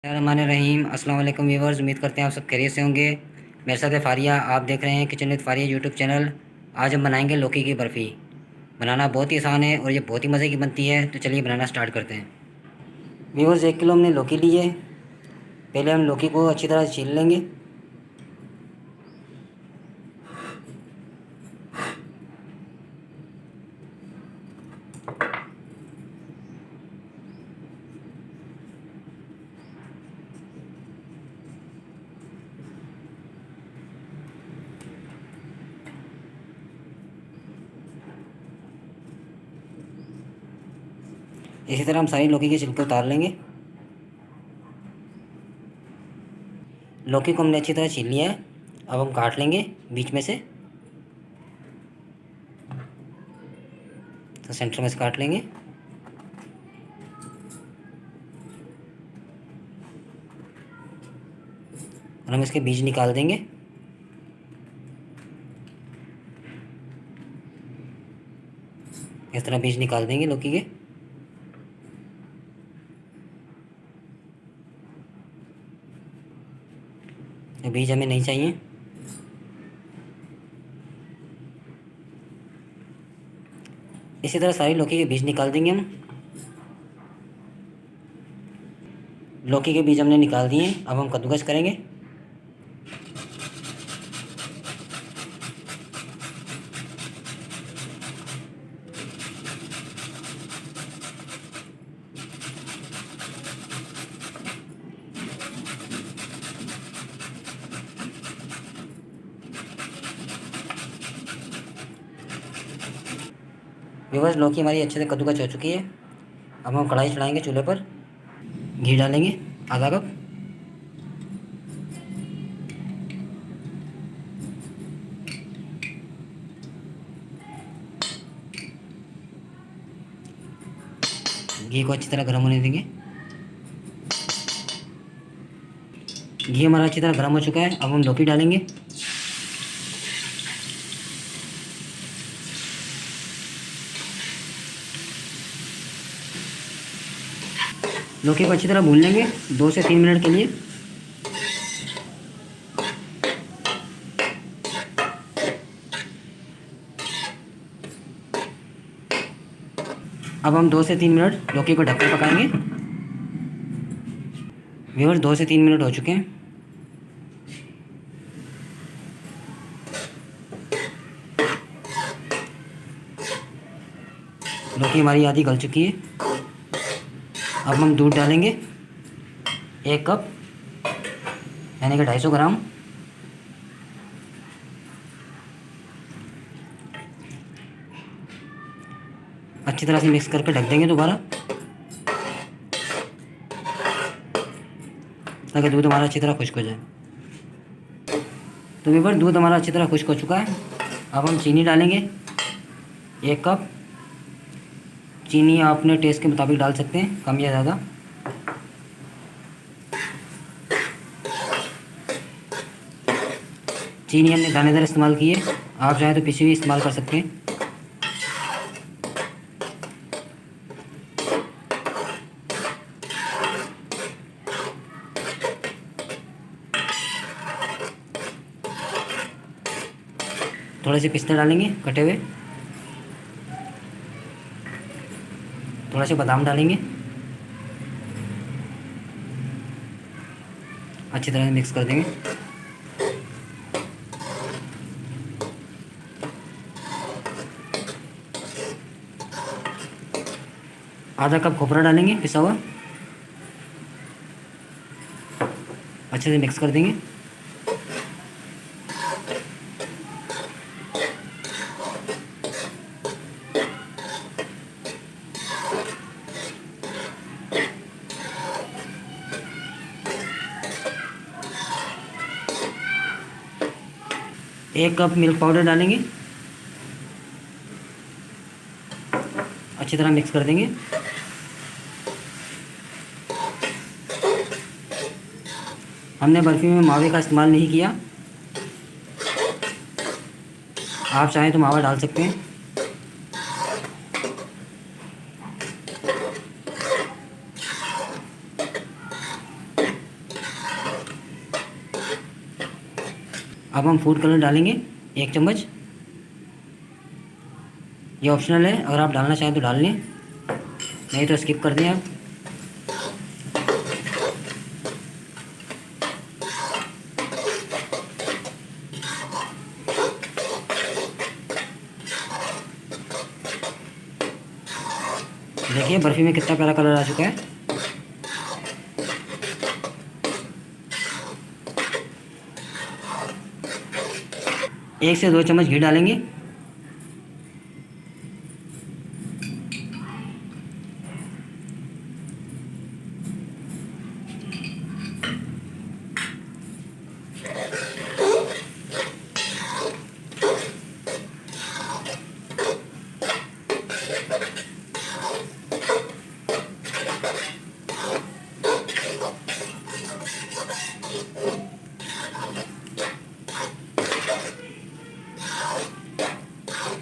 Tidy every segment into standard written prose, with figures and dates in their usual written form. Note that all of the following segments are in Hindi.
रहीम अस्सलाम वालेकुम व्यूवर्स, उम्मीद करते हैं आप सब खैरियत से होंगे। मेरे साथ है फारिया, आप देख रहे हैं kitchen with Faria YouTube channel. आज हम बनाएंगे लौकी की बर्फ़ी। बनाना बहुत ही आसान है और ये बहुत ही मज़े की बनती है, तो चलिए बनाना स्टार्ट करते हैं। व्यूवर्स, 1 किलो हमने लौकी ली है। पहले हम लौकी को अच्छी तरह छील लेंगे। इसी तरह हम सारी लौकी के छिलके उतार लेंगे। लौकी को हमने अच्छी तरह छील लिया है। अब हम काट लेंगे बीच में से, तो सेंटर में से काट लेंगे। और हम इसके बीज निकाल देंगे। इस तरह बीज निकाल देंगे लौकी के। ये बीज हमें नहीं चाहिए। इसी तरह सारी लौकी के बीज निकाल देंगे हम। लौकी के बीज हमने निकाल दिए। अब हम कद्दूकस करेंगे। व्यूअर्स, लौकी हमारी अच्छे से कद्दूकस हो चुकी है। अब हम कढ़ाई चढ़ाएंगे चूल्हे पर। घी डालेंगे आधा कप। घी को अच्छी तरह गर्म होने देंगे। घी हमारा अच्छी तरह गर्म हो चुका है। अब हम लौकी डालेंगे। लौकी को अच्छी तरह भून लेंगे 2 से 3 मिनट के लिए। अब हम 2 से 3 मिनट लौकी को ढककर पकाएंगे। व्यूअर्स, 2 से 3 मिनट हो चुके हैं। लौकी हमारी आधी गल चुकी है। अब हम दूध डालेंगे 1 कप, यानी कि 250 ग्राम। अच्छी तरह से मिक्स करके ढक देंगे दोबारा, ताकि दूध हमारा अच्छी तरह खुश्क हो जाए। तो व्यूअर्स, दूध हमारा अच्छी तरह खुश्क हो चुका है। अब हम चीनी डालेंगे 1 कप। चीनी आप अपने टेस्ट के मुताबिक डाल सकते हैं, कम या ज़्यादा। चीनी हमने दानेदार इस्तेमाल की है, आप चाहें तो पिसी हुई इस्तेमाल कर सकते हैं। थोड़े से पिस्ते डालेंगे कटे हुए। थोड़ा से बादाम डालेंगे। अच्छी तरह से मिक्स कर देंगे। आधा कप खोपरा डालेंगे पिसा हुआ। अच्छे से मिक्स कर देंगे। एक कप मिल्क पाउडर डालेंगे। अच्छी तरह मिक्स कर देंगे। हमने बर्फ़ी में मावे का इस्तेमाल नहीं किया, आप चाहें तो मावा डाल सकते हैं। अब हम फूड कलर डालेंगे 1 चम्मच। ये ऑप्शनल है, अगर आप डालना चाहें तो डाल लें, नहीं तो स्किप कर दें आप। देखिए बर्फ़ी में कितना प्यारा कलर आ चुका है। एक से 2 चम्मच घी डालेंगे।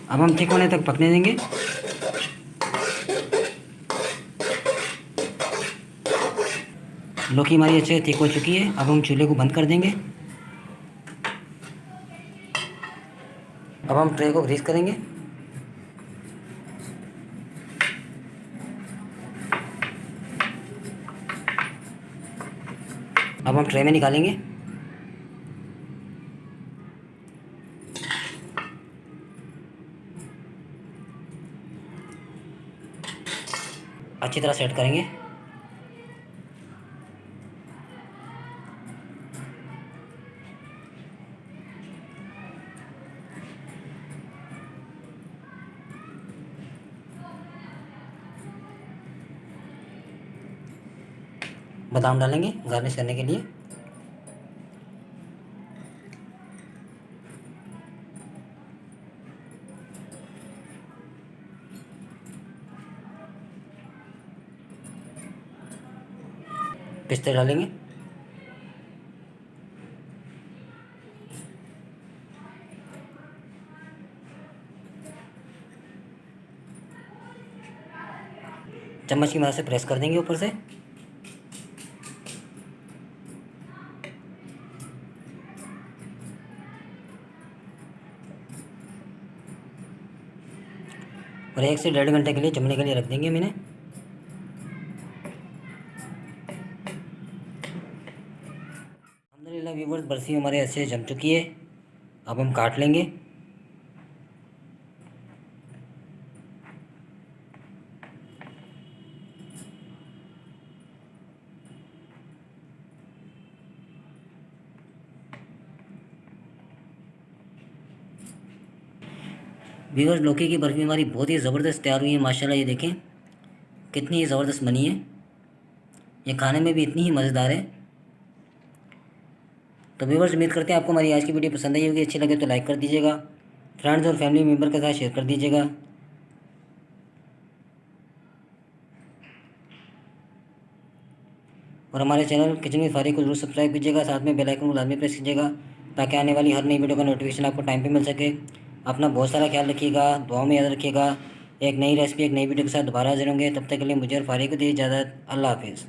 अब हम थिक होने तक पकने देंगे। लौकी हमारी अच्छे से थिक हो चुकी है। अब हम चूल्हे को बंद कर देंगे। अब हम ट्रे को ग्रीस करेंगे। अब हम ट्रे में निकालेंगे। अच्छी तरह सेट करेंगे। बादाम डालेंगे गार्निश करने के लिए। पिस्ते डालेंगे। चम्मच की मदद से प्रेस कर देंगे ऊपर से। और 1 से 1.5 घंटे के लिए जमने के लिए रख देंगे मैंने। अल्हम्दुलिल्लाह व्यूअर्स, बर्फ़ी हमारे अच्छे से जम चुकी है। अब हम काट लेंगे। व्यूअर्स, लौकी की बर्फ़ी हमारी बहुत ही ज़बरदस्त तैयार हुई है माशाल्लाह। ये देखें कितनी ही ज़बरदस्त बनी है। ये खाने में भी इतनी ही मज़ेदार है। तो व्यूअर्स, उम्मीद करते हैं आपको हमारी आज की वीडियो पसंद आई होगी। अच्छी लगे तो लाइक कर दीजिएगा, फ्रेंड्स और फैमिली मेम्बर के साथ शेयर कर दीजिएगा। और हमारे चैनल किचन विद फारिक को जरूर सब्सक्राइब कीजिएगा, साथ में बेल आइकन को लाजमी प्रेस कीजिएगा ताकि आने वाली हर नई वीडियो का नोटिफिकेशन आपको टाइम पे मिल सके। अपना बहुत सारा ख्याल रखिएगा, दुआओं में याद रखिएगा। एक नई रेसिपी, एक नई वीडियो के साथ दोबारा हाजिर होंगे। तब तक के लिए मुझे और फारिक को दीजिए इजाज़त। अल्लाह हाफिज़।